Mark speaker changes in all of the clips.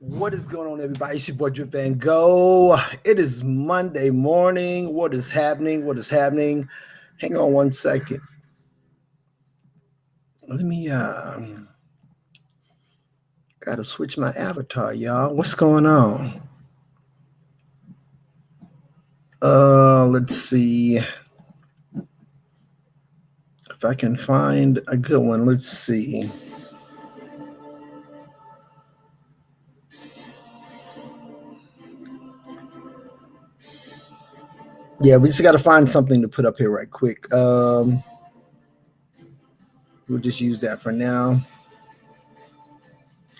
Speaker 1: What is going on, everybody? It's your boy Drip Van Go. It is Monday morning. What is happening? What is happening? Hang on one second. Let me gotta switch my avatar, y'all. What's going on? Let's see if I can find a good one. Let's see. Yeah, we just got to find something to put up here right quick. We'll just use that for now.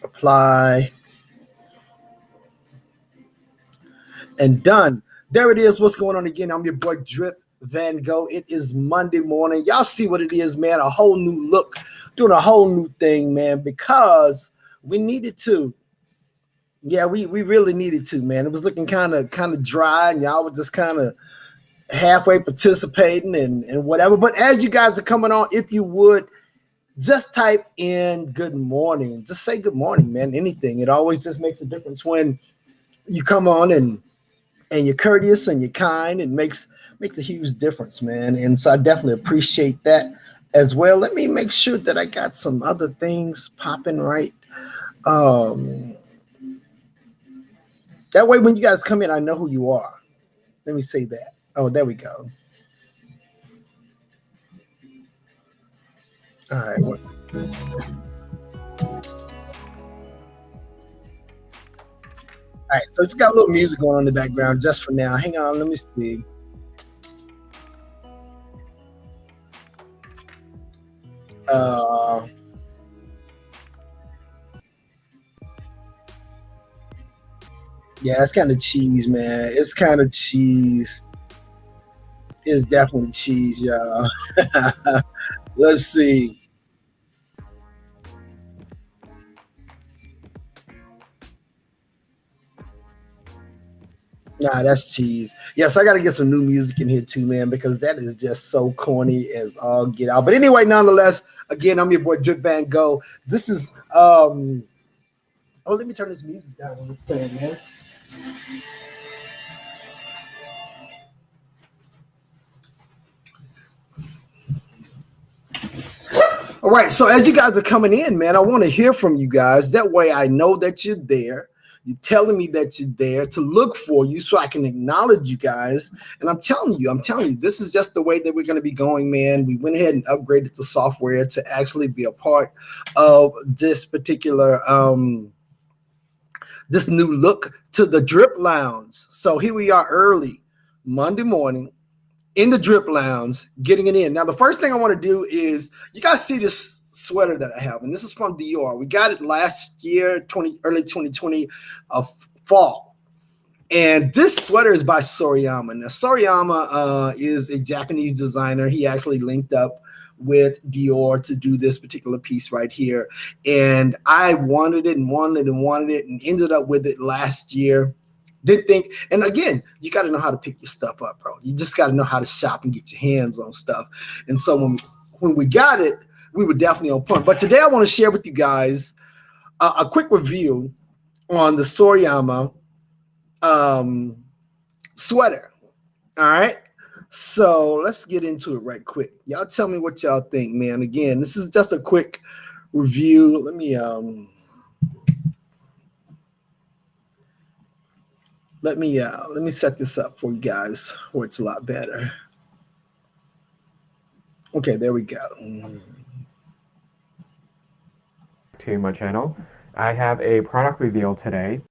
Speaker 1: Apply. And done. There it is. What's going on again? I'm your boy Drip Van Go. It is Monday morning. Y'all see what it is, man. A whole new look, doing a whole new thing, man, because we needed to. Yeah, we really needed to, man. It was looking kind of dry, and y'all were just kind of halfway participating and whatever. But as you guys are coming on, if you would just type in good morning. Just say good morning, man. Anything. It always just makes a difference when you come on and you're courteous and you're kind. It makes a huge difference, man. And so I definitely appreciate that as well. Let me make sure that I got some other things popping right. That way when you guys come in, I know who you are. Let me say that. Oh, there we go. All right. Well, all right, so just got a little music going on in the background just for now. Hang on, let me see. Yeah, it's kind of cheese, man. It's kind of cheese. It's definitely cheese, y'all. Let's see. Nah, that's cheese. Yes, I got to get some new music in here too, man, because that is just so corny as all get out. But anyway, nonetheless, again, I'm your boy Drip Van Go. This is oh, let me turn this music down on this thing, man. All right, so as you guys are coming in, man, I want to hear from you guys. That way I know that you're there. You're telling me that you're there to look for you so I can acknowledge you guys. And I'm telling you, this is just the way that we're going to be going, man. We went ahead and upgraded the software to actually be a part of this particular this new look to the Drip Lounge. So here we are early Monday morning in the Drip Lounge, getting it in. Now, the first thing I want to do is you guys see this sweater that I have, and this is from Dior. We got it last year, early 2020, fall. And this sweater is by Soriyama. Now, Soriyama is a Japanese designer. He actually linked up with Dior to do this particular piece right here. And I wanted it and wanted it and wanted it and ended up with it last year. Did think, and again, you got to know how to pick your stuff up, bro. You just got to know how to shop and get your hands on stuff. And so when we got it, we were definitely on point. But today I want to share with you guys a quick review on the Soriyama sweater. All right. So let's get into it right quick. Y'all tell me what y'all think, man. Again, this is just a quick review. Let me set this up for you guys where it's a lot better. Okay, there we go.
Speaker 2: To my channel. I have a product reveal today.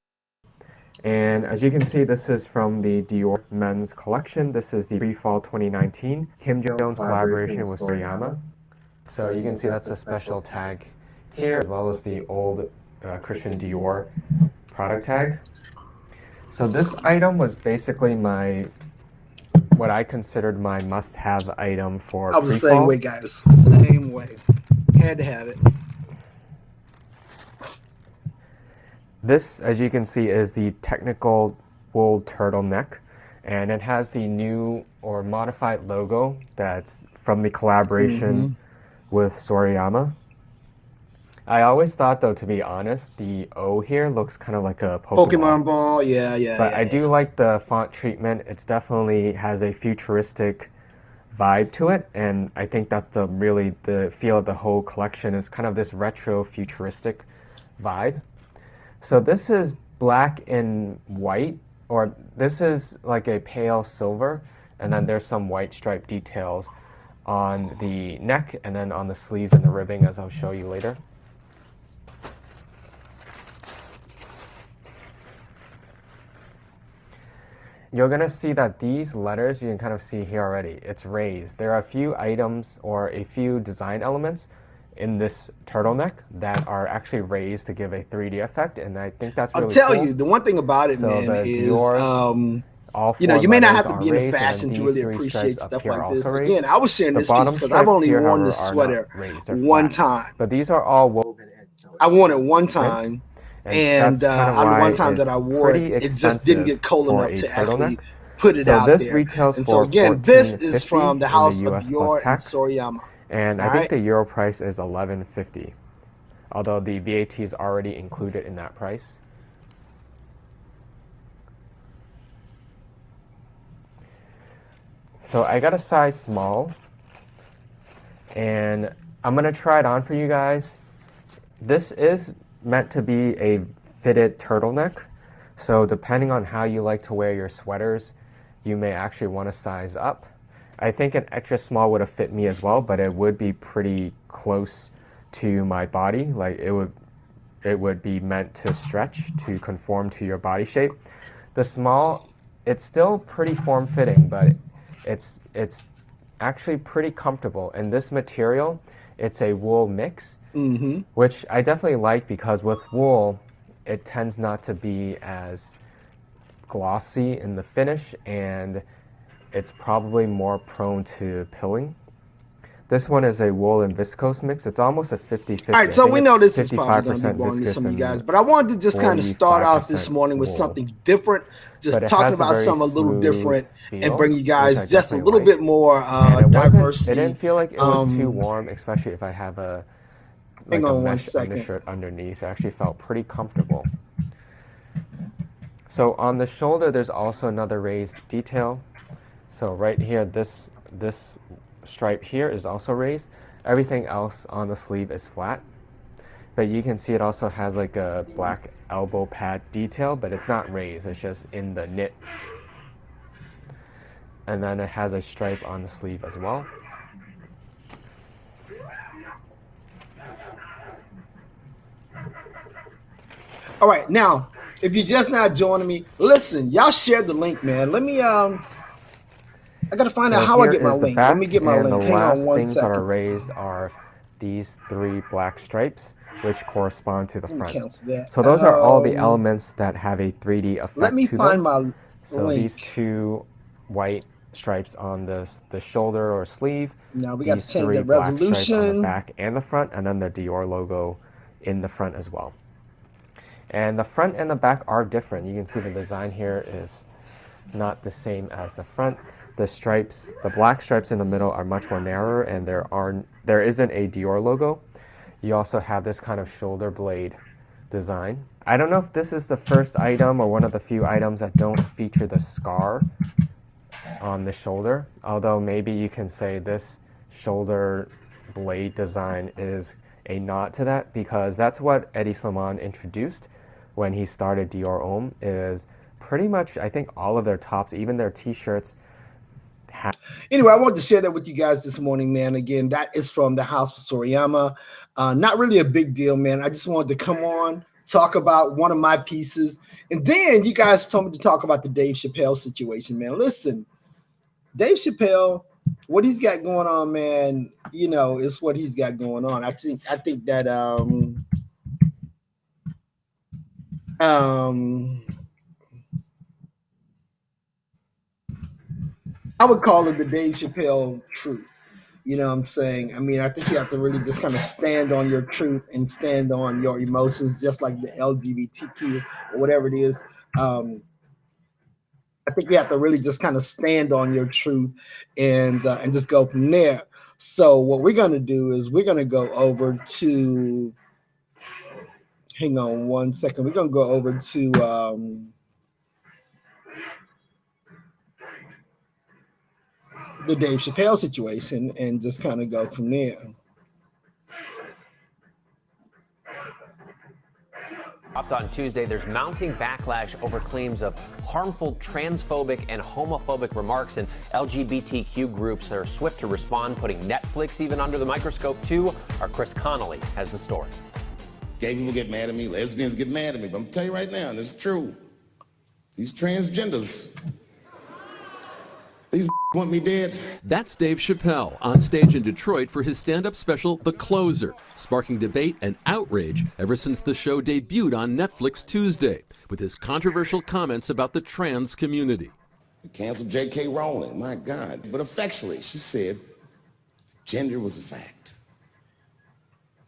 Speaker 2: And as you can see, this is from the Dior men's collection. This is the pre-fall 2019 Kim Jones collaboration with Soriyama. So you can see that's a special tag here, as well as the old Christian Dior product tag. So this item was basically what I considered my must-have item for
Speaker 1: I was the same way, guys. Same way. Had to have it.
Speaker 2: This, as you can see, is the technical wool turtleneck, and it has the new or modified logo that's from the collaboration with Soriyama. I always thought, though, to be honest, the O here looks kind of like a Pokeball.
Speaker 1: Pokemon ball, yeah, yeah,
Speaker 2: But
Speaker 1: yeah,
Speaker 2: I
Speaker 1: yeah.
Speaker 2: do like the font treatment. It's definitely has a futuristic vibe to it, and I think that's really the feel of the whole collection is kind of this retro futuristic vibe. So this is black and white, or this is like a pale silver, and then there's some white stripe details on the neck and then on the sleeves and the ribbing, as I'll show you later. You're going to see that these letters, you can kind of see here already, it's raised. There are a few items or a few design elements in this turtleneck that are actually raised to give a 3D effect, and I think that's really cool.
Speaker 1: I'll tell you, the one thing about it,
Speaker 2: So
Speaker 1: man,
Speaker 2: the
Speaker 1: is
Speaker 2: Dior, all
Speaker 1: you know,
Speaker 2: four
Speaker 1: you may not
Speaker 2: letters
Speaker 1: have to
Speaker 2: are
Speaker 1: be in a
Speaker 2: raised, and then
Speaker 1: fashion to
Speaker 2: these
Speaker 1: really
Speaker 2: three stripes
Speaker 1: appreciate
Speaker 2: up
Speaker 1: stuff
Speaker 2: here are
Speaker 1: like this.
Speaker 2: also raised.
Speaker 1: Again, I was sharing
Speaker 2: The
Speaker 1: this piece
Speaker 2: bottom
Speaker 1: because I've
Speaker 2: stripes
Speaker 1: only
Speaker 2: here,
Speaker 1: worn
Speaker 2: however,
Speaker 1: this
Speaker 2: are not
Speaker 1: sweater
Speaker 2: raised. They're
Speaker 1: one
Speaker 2: flat.
Speaker 1: time.
Speaker 2: But these are all woven in. So
Speaker 1: I
Speaker 2: it's
Speaker 1: worn it
Speaker 2: a
Speaker 1: one
Speaker 2: print,
Speaker 1: time,
Speaker 2: and
Speaker 1: and
Speaker 2: that's kind of
Speaker 1: on the
Speaker 2: why
Speaker 1: one time that I
Speaker 2: it's
Speaker 1: wore it,
Speaker 2: pretty
Speaker 1: it just didn't
Speaker 2: expensive
Speaker 1: get cold
Speaker 2: for
Speaker 1: enough
Speaker 2: a
Speaker 1: to actually
Speaker 2: turtleneck.
Speaker 1: put it
Speaker 2: So
Speaker 1: out
Speaker 2: this
Speaker 1: there.
Speaker 2: retails
Speaker 1: And so
Speaker 2: for
Speaker 1: again, this is from
Speaker 2: $14.50
Speaker 1: the
Speaker 2: in the
Speaker 1: house of
Speaker 2: US plus
Speaker 1: Dior and
Speaker 2: tax,
Speaker 1: Soriyama.
Speaker 2: and I
Speaker 1: All
Speaker 2: think
Speaker 1: right.
Speaker 2: the euro price is $11.50, although the VAT is already included in that price. So I got a size small, and I'm gonna try it on for you guys. This is meant to be a fitted turtleneck, so depending on how you like to wear your sweaters, you may actually want to size up. I think an extra small would have fit me as well, but it would be pretty close to my body. Like it would be meant to stretch to conform to your body shape. The small, it's still pretty form-fitting, but it's actually pretty comfortable. And this material, it's a wool mix, which I definitely like because with wool, it tends not to be as glossy in the finish, and it's probably more prone to pilling. This one is a wool and viscose mix. It's almost a 50-50.
Speaker 1: All right, so
Speaker 2: I think
Speaker 1: we know
Speaker 2: it's
Speaker 1: this is probably going to be
Speaker 2: 55%
Speaker 1: boring to
Speaker 2: viscous
Speaker 1: some of you guys,
Speaker 2: and
Speaker 1: but I wanted to just kind of start off this
Speaker 2: 45%
Speaker 1: morning with
Speaker 2: wool.
Speaker 1: something different,
Speaker 2: But
Speaker 1: just
Speaker 2: it
Speaker 1: talking
Speaker 2: has a
Speaker 1: about
Speaker 2: very
Speaker 1: something a little
Speaker 2: smooth
Speaker 1: different and
Speaker 2: feel,
Speaker 1: bring you
Speaker 2: which I
Speaker 1: guys just a
Speaker 2: definitely
Speaker 1: little
Speaker 2: like.
Speaker 1: bit more
Speaker 2: And it
Speaker 1: diversity.
Speaker 2: didn't feel like it was too warm, especially if I have
Speaker 1: Hang
Speaker 2: like a
Speaker 1: on one
Speaker 2: mesh
Speaker 1: second.
Speaker 2: undershirt underneath. It actually felt pretty comfortable. So on the shoulder, there's also another raised detail. So right here, this stripe here is also raised. Everything else on the sleeve is flat. But you can see it also has like a black elbow pad detail, but it's not raised, it's just in the knit. And then it has a stripe on the sleeve as well.
Speaker 1: All right, now, if you're just not joining me, listen, y'all share the link, man. Let me I gotta find out
Speaker 2: So
Speaker 1: how I
Speaker 2: here
Speaker 1: get my
Speaker 2: is the
Speaker 1: link. Let me
Speaker 2: back,
Speaker 1: get my
Speaker 2: and the
Speaker 1: link. Hang on
Speaker 2: last
Speaker 1: one
Speaker 2: things that are
Speaker 1: second.
Speaker 2: raised are these three black stripes, which correspond to the
Speaker 1: Let me
Speaker 2: front.
Speaker 1: cancel that.
Speaker 2: So those are all the elements that have a 3D
Speaker 1: Let
Speaker 2: effect
Speaker 1: me
Speaker 2: to
Speaker 1: find
Speaker 2: them.
Speaker 1: my
Speaker 2: So these
Speaker 1: link.
Speaker 2: two white stripes on the shoulder or sleeve,
Speaker 1: Now we got to
Speaker 2: these
Speaker 1: change
Speaker 2: three
Speaker 1: that
Speaker 2: black stripes on the
Speaker 1: resolution.
Speaker 2: back and the front, and then the Dior logo in the front as well. And the front and the back are different. You can see the design here is not the same as the front. The stripes, the black stripes in the middle are much more narrower, and there isn't a Dior logo. You also have this kind of shoulder blade design. I don't know if this is the first item or one of the few items that don't feature the scar on the shoulder, although maybe you can say this shoulder blade design is a nod to that, because that's what Eddie Slimane introduced when he started Dior Homme. Is pretty much, I think, all of their tops, even their t-shirts.
Speaker 1: Anyway, I wanted to share that with you guys this morning, man. Again, that is from the house of Soriyama. Not really a big deal, man. I just wanted to come on, talk about one of my pieces. And then you guys told me to talk about the Dave Chappelle situation, man. Listen, Dave Chappelle, what he's got going on, man, you know, is what he's got going on. I think that I would call it the Dave Chappelle truth. You know what I'm saying? I mean, I think you have to really just kind of stand on your truth and stand on your emotions, just like the LGBTQ or whatever it is. Um, I think you have to really just kind of stand on your truth and just go from there. So what we're gonna do is we're gonna go over to Hang on one second. We're gonna go over to the Dave Chappelle situation and just kind of go from there.
Speaker 3: On Tuesday, there's mounting backlash over claims of harmful transphobic and homophobic remarks, and LGBTQ groups are swift to respond, putting Netflix even under the microscope, too. Our Chris Connolly has the story.
Speaker 4: Gay people get mad at me, lesbians get mad at me, but I'm gonna tell you right now, and this is true, these transgenders, these want me dead.
Speaker 5: That's Dave Chappelle on stage in Detroit for his stand-up special, The Closer, sparking debate and outrage ever since the show debuted on Netflix Tuesday, with his controversial comments about the trans community.
Speaker 4: They canceled J.K. Rowling, my God. But effectually, she said gender was a fact.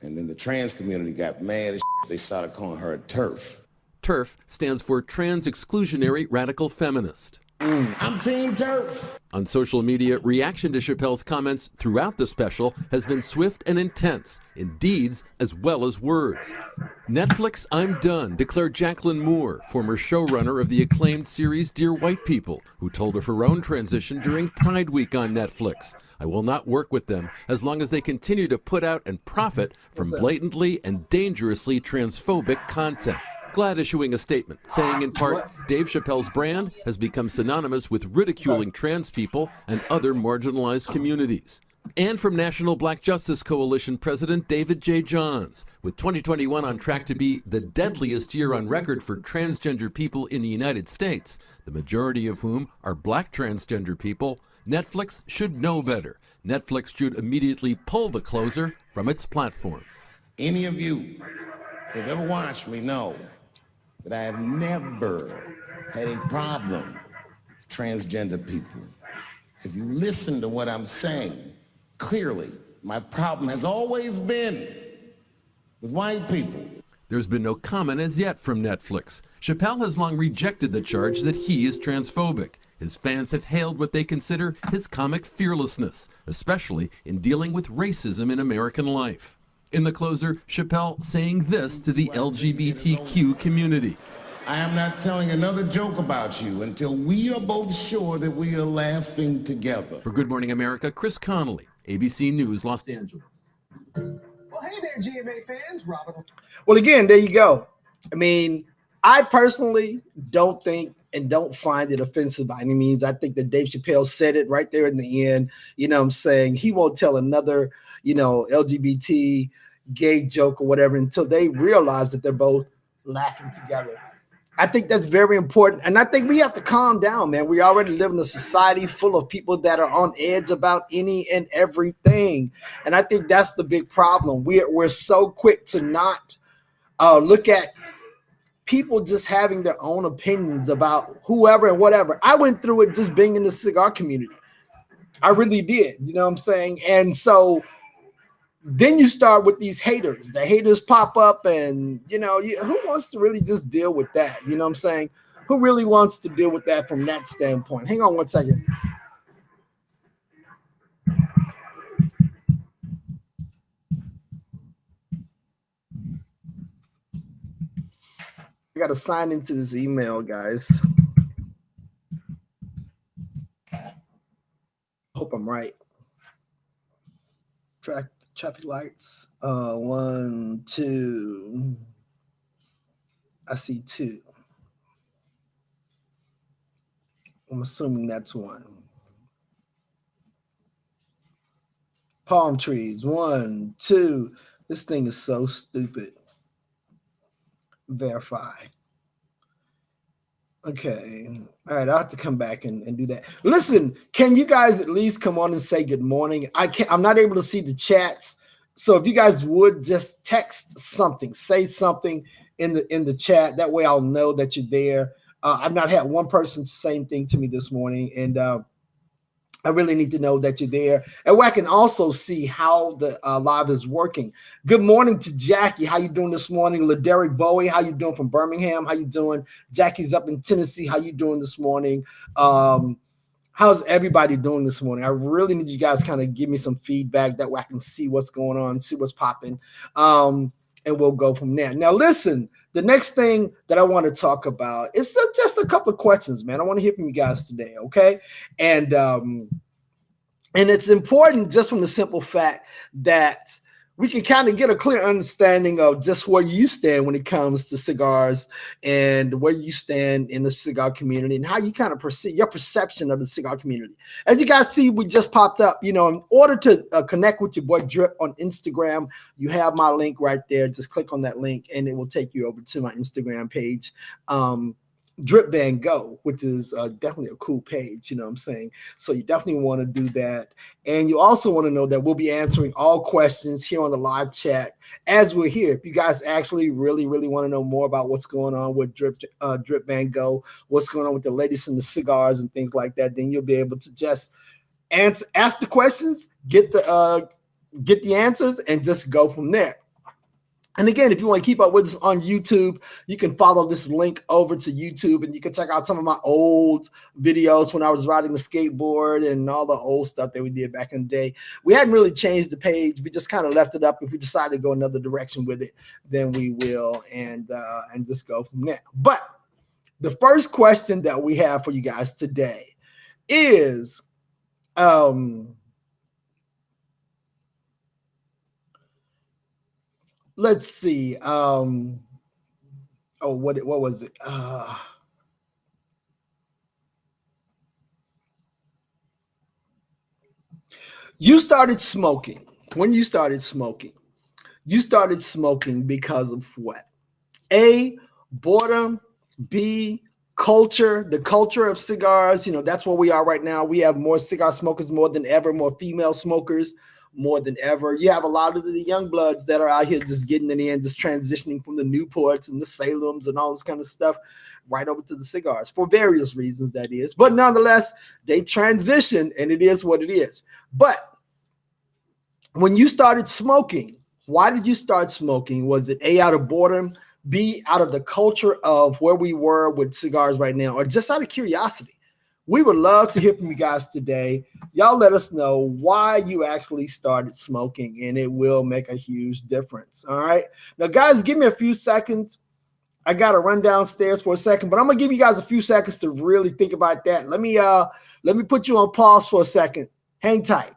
Speaker 4: And then the trans community got mad as they started calling her a TERF.
Speaker 5: TERF stands for Trans Exclusionary Radical Feminist.
Speaker 4: I'm Team TERF.
Speaker 5: On social media, reaction to Chappelle's comments throughout the special has been swift and intense, in deeds as well as words. Netflix, I'm done, declared Jacqueline Moore, former showrunner of the acclaimed series Dear White People, who told of her own transition during Pride Week on Netflix. I will not work with them as long as they continue to put out and profit from blatantly and dangerously transphobic content. GLAAD issuing a statement saying in part, Dave Chappelle's brand has become synonymous with ridiculing trans people and other marginalized communities. And from National Black Justice Coalition President David J. Johns, with 2021 on track to be the deadliest year on record for transgender people in the United States, the majority of whom are black transgender people, Netflix should know better. Netflix should immediately pull The Closer from its platform.
Speaker 4: Any of you who have ever watched me know that I have never had a problem with transgender people. If you listen to what I'm saying, clearly, my problem has always been with white people.
Speaker 5: There's been no comment as yet from Netflix. Chappelle has long rejected the charge that he is transphobic. His fans have hailed what they consider his comic fearlessness, especially in dealing with racism in American life. In The Closer, Chappelle saying this to the LGBTQ community.
Speaker 4: I am not telling another joke about you until we are both sure that we are laughing together.
Speaker 5: For Good Morning America, Chris Connolly, ABC News, Los Angeles.
Speaker 6: Well, hey there, GMA fans. Robin.
Speaker 1: Well, again, there you go. I mean, I personally don't think and don't find it offensive by any means. I think that Dave Chappelle said it right there in the end. You know what I'm saying? He won't tell another, LGBT gay joke or whatever until they realize that they're both laughing together. I think that's very important. And I think we have to calm down, man. We already live in a society full of people that are on edge about any and everything. And I think that's the big problem. We're so quick to not look at people just having their own opinions about whoever and whatever. I went through it just being in the cigar community. I really did. You know what I'm saying? And so then you start with these haters. The haters pop up and, who wants to really just deal with that? You know what I'm saying? Who really wants to deal with that from that standpoint? Hang on one second. I got to sign into this email, guys. Hope I'm right. Traffic lights. 1, 2. I see 2. I'm assuming that's 1. Palm trees. 1, 2. This thing is so stupid. Verify. Okay. All right. I'll have to come back and do that. Listen, can you guys at least come on and say good morning? I'm not able to see the chats. So if you guys would just text something, say something in the chat. That way I'll know that you're there. I've not had one person say anything to me this morning. And I really need to know that you're there. And where I can also see how the live is working. Good morning to Jackie. How you doing this morning? LaDerrick Bowie, how you doing from Birmingham? How you doing? Jackie's up in Tennessee. How you doing this morning? How's everybody doing this morning? I really need you guys kind of give me some feedback. That way I can see what's going on, see what's popping. and we'll go from there. Now, listen, the next thing that I want to talk about is just a couple of questions, man. I want to hear from you guys today, okay? And it's important just from the simple fact that we can kind of get a clear understanding of just where you stand when it comes to cigars and where you stand in the cigar community and how you kind of perceive your perception of the cigar community. As you guys see, we just popped up, you know, in order to connect with your boy Drip on Instagram, you have my link right there. Just click on that link and it will take you over to my Instagram page. Drip Van Go, which is definitely a cool page, you know what I'm saying? So you definitely want to do that. And you also want to know that we'll be answering all questions here on the live chat as we're here. If you guys actually really want to know more about what's going on with Drip Van Go, what's going on with the latest in the cigars and things like that, then you'll be able to just ask the questions, get the answers, and just go from there. And again, if you want to keep up with us on YouTube, you can follow this link over to YouTube and you can check out some of my old videos when I was riding the skateboard and all the old stuff that we did back in the day. We hadn't really changed the page. We just kind of left it up. If we decide to go another direction with it, then we will and just go from there. But the first question that we have for you guys today is, let's see. What was it? You started smoking. When you started smoking because of what? A, boredom. B, culture, the culture of cigars. You know, that's where we are right now. We have more cigar smokers more than ever, more female smokers more than ever. You have a lot of the young bloods that are out here just getting it in, just transitioning from the Newports and the Salems and all this kind of stuff right over to the cigars for various reasons, that is. But nonetheless, they transitioned and it is what it is. But when you started smoking, why did you start smoking? Was it A, out of boredom, B, out of the culture of where we were with cigars right now, or just out of curiosity? We would love to hear from you guys today. Y'all let us know why you actually started smoking, and it will make a huge difference. All right. Now, guys, give me a few seconds. I got to run downstairs for a second, but I'm going to give you guys a few seconds to really think about that. Let me put you on pause for a second. Hang tight.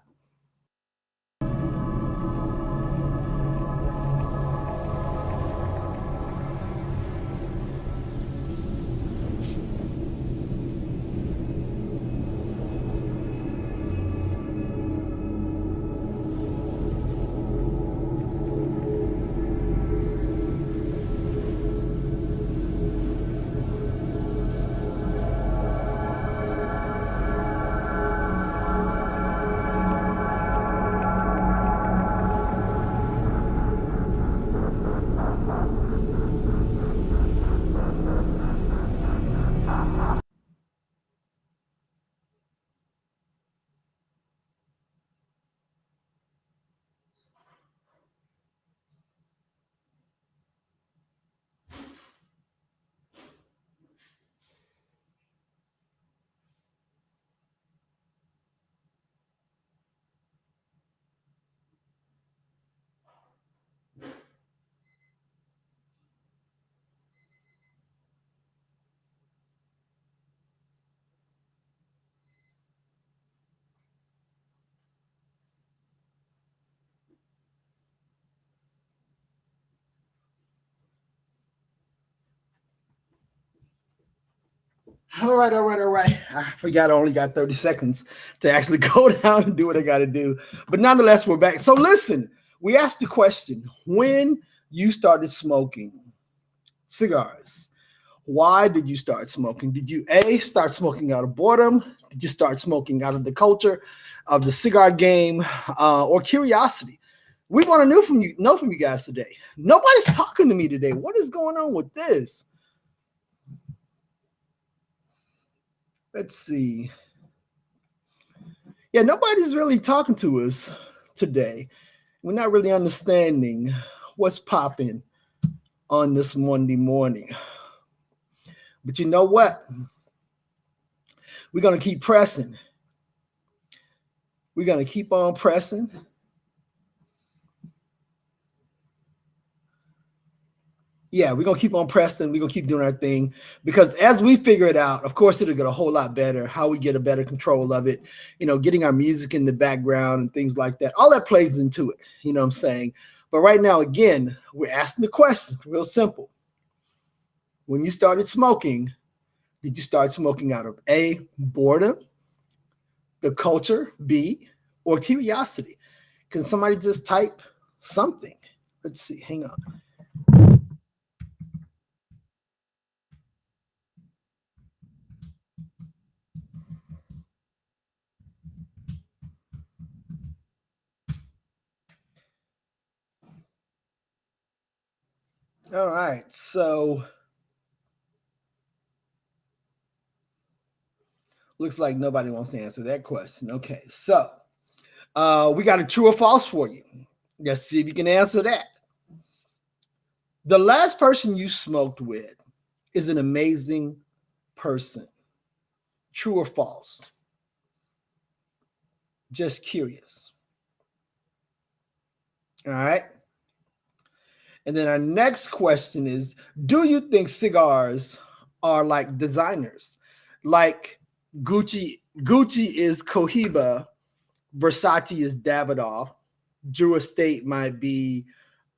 Speaker 1: All right. I forgot I only got 30 seconds to actually go down and do what I got to do. But nonetheless, we're back. So listen, we asked the question, when you started smoking cigars, why did you start smoking? Did you A, start smoking out of boredom? Did you start smoking out of the culture of the cigar game or curiosity? We want to know from you guys today. Nobody's talking to me today. What is going on with this? Let's see. Yeah, nobody's really talking to us today. We're not really understanding what's popping on this Monday morning. But you know what? We're going to keep pressing. We're going to keep on pressing. Yeah, we're gonna keep on pressing. We're gonna keep doing our thing because as we figure it out, of course, it'll get a whole lot better. How we get a better control of it, getting our music in the background and things like that. All that plays into it. You know what I'm saying? But right now, again, we're asking the question, real simple. When you started smoking, did you start smoking out of A, boredom, the culture, B, or curiosity? Can somebody just type something? Let's see. Hang on. All right. So looks like nobody wants to answer that question. Okay. So we got a true or false for you. Let's see if you can answer that. The last person you smoked with is an amazing person. True or false? Just curious. All right. And then our next question is, do you think cigars are like designers? Like Gucci is Cohiba, Versace is Davidoff, Drew Estate might be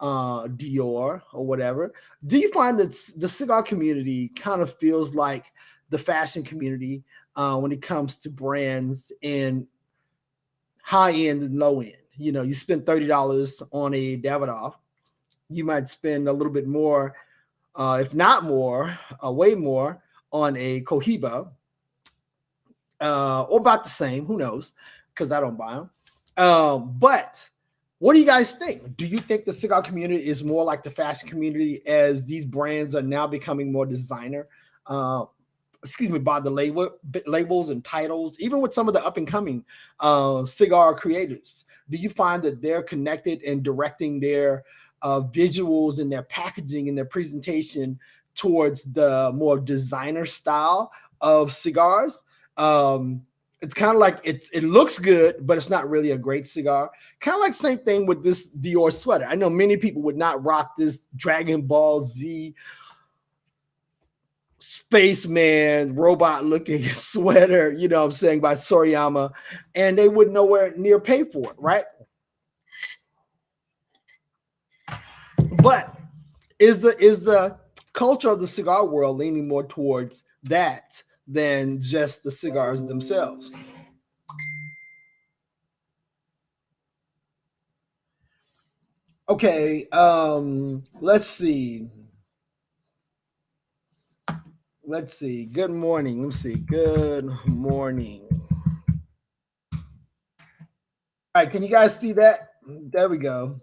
Speaker 1: Dior or whatever. Do you find that the cigar community kind of feels like the fashion community when it comes to brands and high end and low end? You spend $30 on a Davidoff, you might spend a little bit more, if not more, way more on a Cohiba, or about the same. Who knows? Because I don't buy them. But what do you guys think? Do you think the cigar community is more like the fashion community as these brands are now becoming more designer? By the labels and titles, even with some of the up and coming cigar creators. Do you find that they're connected and directing their visuals and their packaging and their presentation towards the more designer style of cigars? It's kind of like it looks good, but it's not really a great cigar. Kind of like same thing with this Dior sweater. I know many people would not rock this Dragon Ball Z spaceman robot looking sweater, what I'm saying, by Soriyama, and they would nowhere near pay for it, right? But is the culture of the cigar world leaning more towards that than just the cigars themselves? Okay, let's see. Good morning. Let's see. Good morning. All right, can you guys see that? There we go.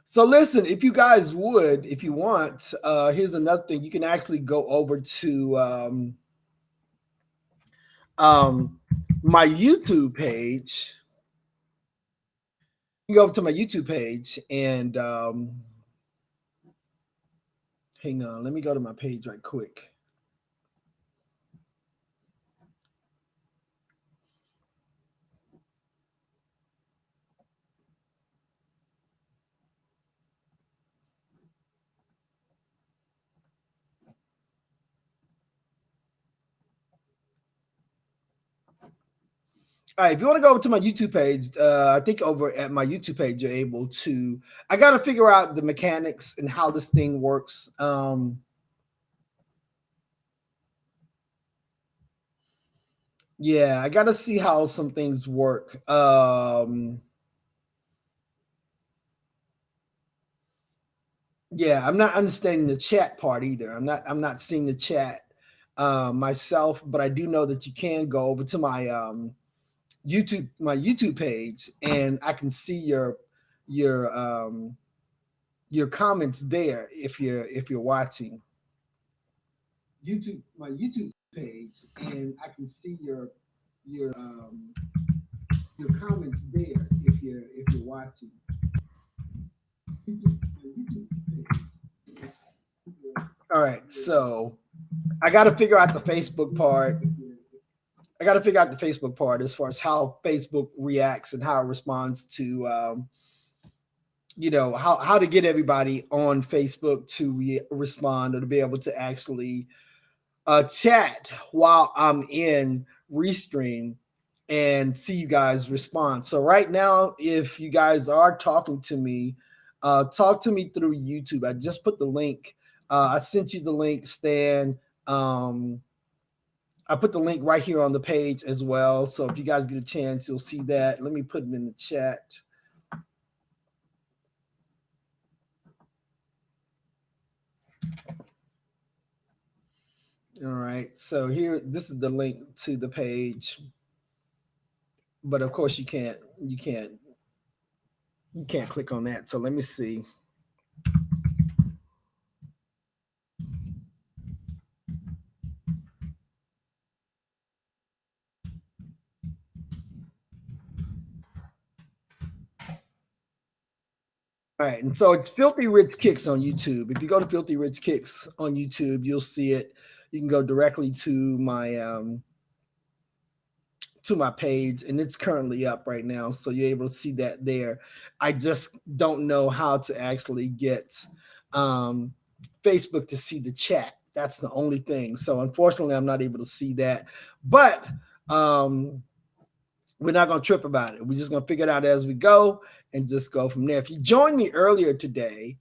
Speaker 1: So listen, if you guys would, if you want, here's another thing. You can actually go over to my YouTube page. You can go over to my YouTube page and hang on. Let me go to my page right quick. All right, if you want to go over to my YouTube page, I think over at my YouTube page, you're able to. I got to figure out the mechanics and how this thing works. Yeah, I got to see how some things work. Yeah, I'm not understanding the chat part either. I'm not seeing the chat myself, but I do know that you can go over to my YouTube page, and I can see your comments there if you're watching my YouTube page, and I can see your comments there if you're watching. All right, so I got to figure out the Facebook part. As far as how Facebook reacts and how it responds to you know, how to get everybody on Facebook to respond or to be able to actually chat while I'm in Restream and see you guys respond. So right now, if you guys are talking to me, talk to me through YouTube. I just put the link. I sent you the link, Stan. I put the link right here on the page as well. So if you guys get a chance, you'll see that. Let me put it in the chat. All right. So here, this is the link to the page. But of course you can't click on that. So let me see. All right, and so it's Filthy Rich Kicks on YouTube. If you go to Filthy Rich Kicks on YouTube, you'll see it. You can go directly to my page, and it's currently up right now, so you're able to see that there. I just don't know how to actually get Facebook to see the chat. That's the only thing. So unfortunately, I'm not able to see that. But we're not going to trip about it. We're just going to figure it out as we go and just go from there. If you joined me earlier today,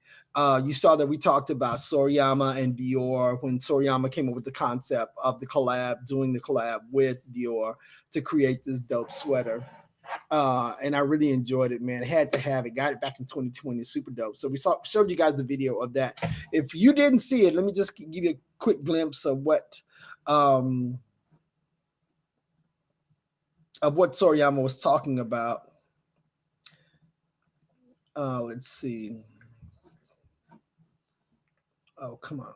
Speaker 1: you saw that we talked about Soriyama and Dior when Soriyama came up with the concept of the collab, doing the collab with Dior to create this dope sweater. And I really enjoyed it, man. Had to have it. Got it back in 2020. Super dope. So we showed you guys the video of that. If you didn't see it, let me just give you a quick glimpse of what Soriyama was talking about. Let's see. Oh, come on.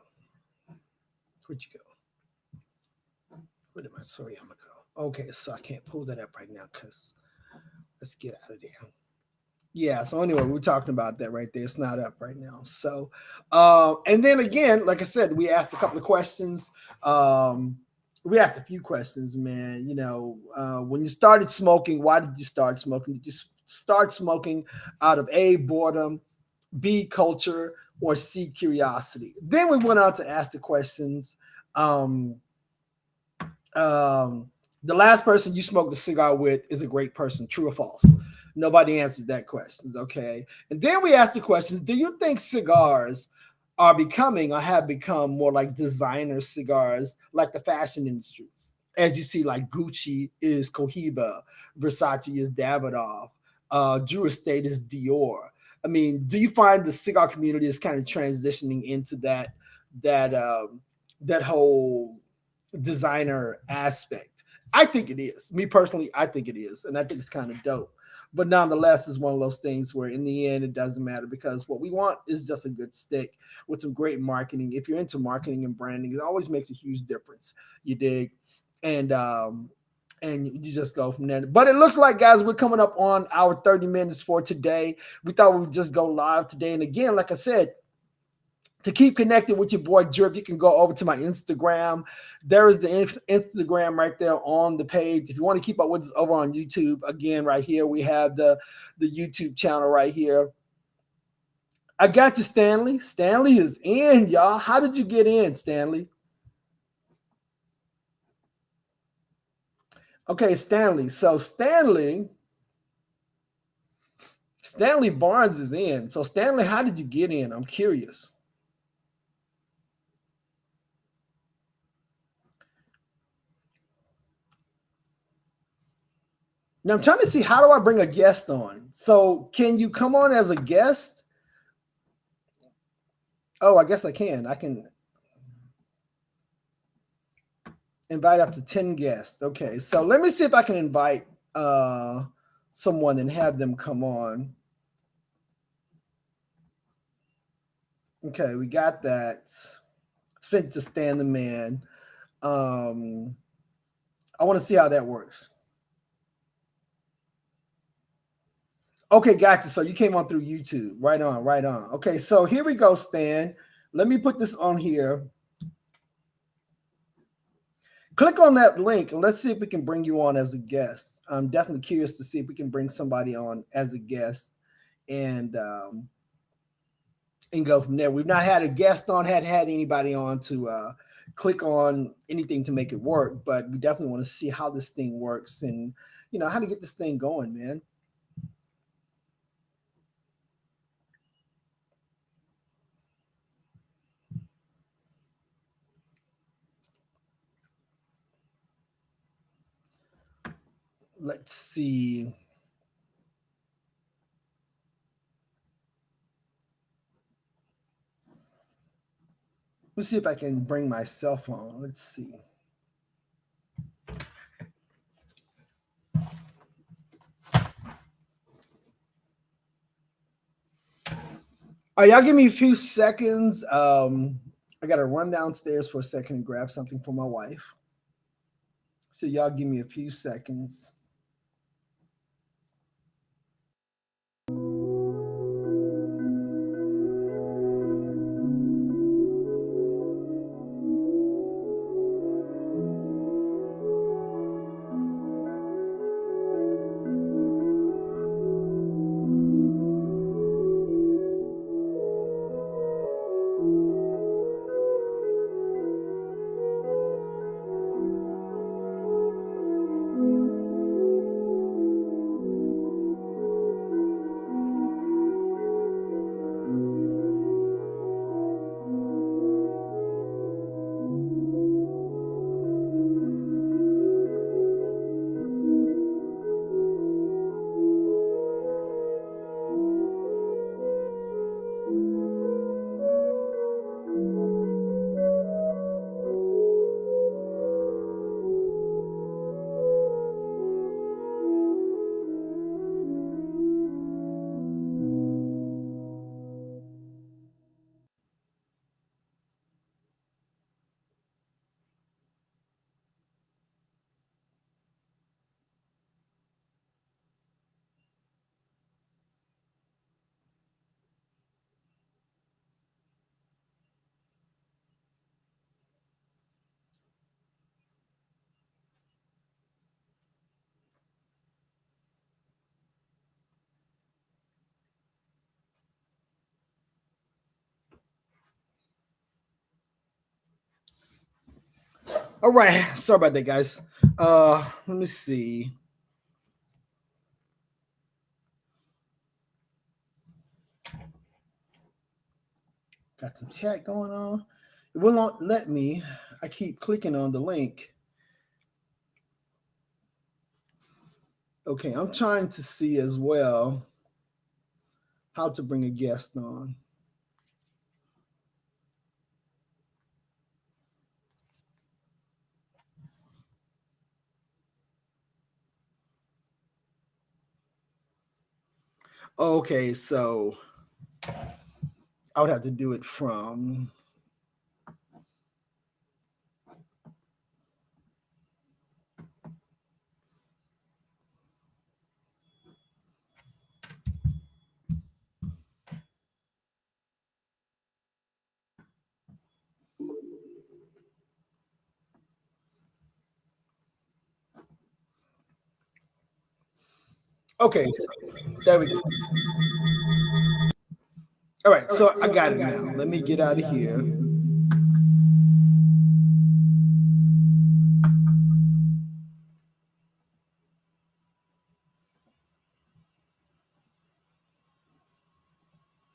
Speaker 1: Where'd you go? Where did my Soriyama go? Okay, so I can't pull that up right now because let's get out of there. Yeah, so anyway, we're talking about that right there. It's not up right now. So, and then again, like I said, we asked a couple of questions. We asked a few questions, man. You know, when you started smoking, why did you start smoking? Did you start smoking out of A, boredom, B, culture, or C, curiosity? Then we went on to ask the questions. The last person you smoked a cigar with is a great person, true or false? Nobody answered that question, okay? And then we asked the questions, do you think cigars are becoming or have become more like designer cigars, like the fashion industry? As you see, like Gucci is Cohiba, Versace is Davidoff, Drew Estate is Dior. I mean, do you find the cigar community is kind of transitioning into that whole designer aspect? I think it is. Me personally, I think it is. And I think it's kind of dope. But nonetheless, it's one of those things where in the end, it doesn't matter because what we want is just a good stick with some great marketing. If you're into marketing and branding, it always makes a huge difference. You dig? And you just go from there. But it looks like, guys, we're coming up on our 30 minutes for today. We thought we would just go live today. And again, like I said, to keep connected with your boy Drip, you can go over to my Instagram. There is the Instagram right there on the page. If you want to keep up with us over on YouTube, again, right here, we have the YouTube channel right here. I got you, Stanley. Stanley is in, y'all. How did you get in, Stanley? Okay, Stanley. So Stanley Barnes is in. So Stanley, how did you get in? I'm curious. Now I'm trying to see, how do I bring a guest on? So can you come on as a guest? Oh, I guess I can. I can invite up to 10 guests. Okay, so let me see if I can invite someone and have them come on. Okay, we got that. Sent to Stan the Man. I want to see how that works. Okay, gotcha. So you came on through YouTube. Right on, right on. Okay, so here we go, Stan. Let me put this on here. Click on that link and let's see if we can bring you on as a guest. I'm definitely curious to see if we can bring somebody on as a guest and go from there. We've not had a guest on, hadn't had anybody on to click on anything to make it work, but we definitely want to see how this thing works and, you know, how to get this thing going, man. Let's see. Let's see if I can bring my cell phone. Let's see. All right, y'all give me a few seconds. I got to run downstairs for a second and grab something for my wife. So y'all give me a few seconds. All right, sorry about that, guys. Let me see. Got some chat going on. It will not let me. I keep clicking on the link. Okay, I'm trying to see as well how to bring a guest on. Okay, so I would have to do it from. Okay, so there we go. All right, so I got it now. Let me get out of here.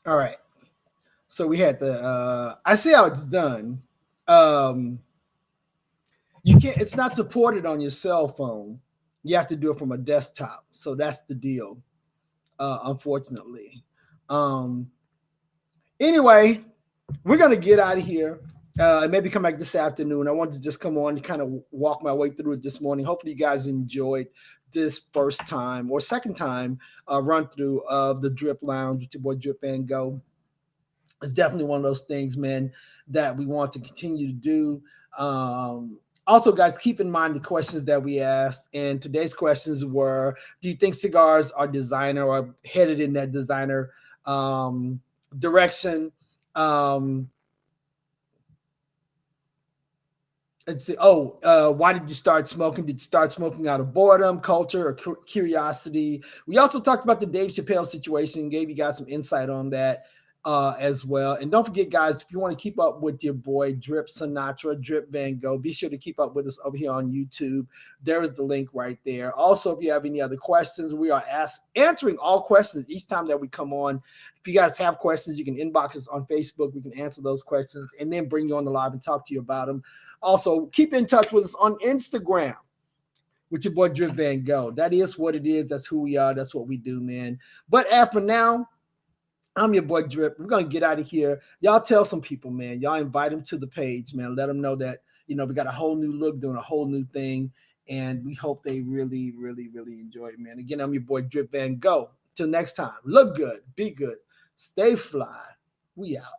Speaker 1: All right. So we had the I see how it's done. You can't, it's not supported on your cell phone. You have to do it from a desktop. So that's the deal. Unfortunately. Anyway, we're gonna get out of here. Maybe come back this afternoon. I wanted to just come on and kind of walk my way through it this morning. Hopefully, you guys enjoyed this first time or second time run through of the Drip Lounge with your boy Drip and Go. It's definitely one of those things, man, that we want to continue to do. Also, guys, keep in mind the questions that we asked. And today's questions were: do you think cigars are designer or headed in that designer direction? let's see. Why did you start smoking? Did you start smoking out of boredom, culture, or curiosity? We also talked about the Dave Chappelle situation, gave you guys some insight on that as well. And don't forget, guys, if you want to keep up with your boy Drip Sinatra, Drip Van Gogh, be sure to keep up with us over here on YouTube. There is the link right there. Also, if you have any other questions, we are answering all questions each time that we come on. If you guys have questions, you can inbox us on Facebook. We can answer those questions and then bring you on the live and talk to you about them. Also, keep in touch with us on Instagram with your boy Drip Van Gogh. That is what it is. That's who we are. That's what we do, man. But after now, I'm your boy Drip. We're going to get out of here. Y'all tell some people, man. Y'all invite them to the page, man. Let them know that, we got a whole new look, doing a whole new thing. And we hope they really, really, really enjoy it, man. Again, I'm your boy Drip Van Gogh. Till next time, look good, be good, stay fly. We out.